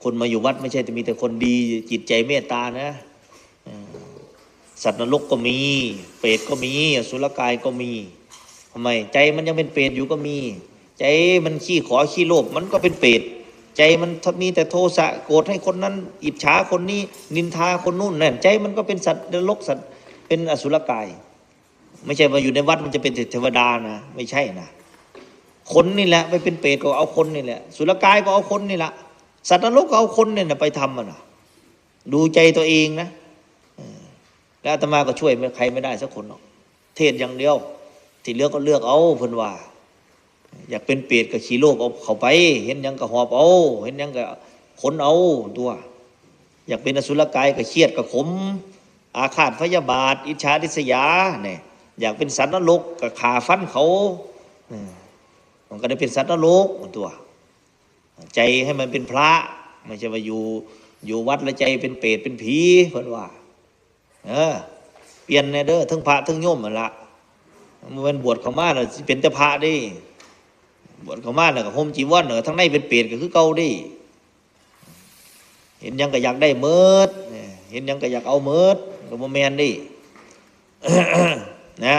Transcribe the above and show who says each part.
Speaker 1: คนมาอยู่วัดไม่ใช่จะมีแต่คนดีจิตใจเมตตานะสัตว์นรกก็มีเปรตก็มีอสุรกายก็มีทำไมใจมันยังเป็นเปรตอยู่ก็มีใจมันขี้ขอขี้โลภมันก็เป็นเปรตใจมันมีแต่โทสะโกรธให้คนนั้นอิจฉาคนนี้นินทาคนนู้นนั่นใจมันก็เป็นสัตว์นรกสัตว์เป็นอสุรกายไม่ใช่ว่าอยู่ในวัดมันจะเป็นเทวดานะไม่ใช่นะคนนี่แหละไปเป็นเปรตก็เอาคนนี่แหละสุรกายก็เอาคนนี่แหละสัตว์นรกก็เอาคนเนี่ยไปทำมันนะดูใจตัวเองนะแล้วอาตมาก็ช่วยใครไม่ได้สักคนหรอกเทศอย่างเดียวที่เลือกก็เลือกเอาเพิ่นว่าอยากเป็นเปรตก็ขี้โลภเอาเข้าไปเห็นยังก็หอบเอาเห็นยังก็ขนเอาตัวอยากเป็นอสุรกายก็เครียดก็ขมอาฆาตพยาบาทอิจฉาริษยาเนี่ยอยากเป็นสัตว์นรกก็ฆ่าฟันเขามันก็ได้เป็นสัตว์นรกตัวใจให้มันเป็นพระไม่ใช่ว่าอยู่วัดแล้วใจเป็นเปรตเป็นผีเพิ่นว่าเปลี่ยนแน่เด้อทั้งพระทั้งโยมนั่นละมันบวชเข้ามาแล้วเป็นแต่พระดิบวชเข้ามาแล้วก็ห่มจีวรทั้งในเป็นเปรตก็คือเก่าดิเห็นยังก็อยากได้เมิดเห็นยังก็อยากเอาเมิดก็บ่แม่นดินะ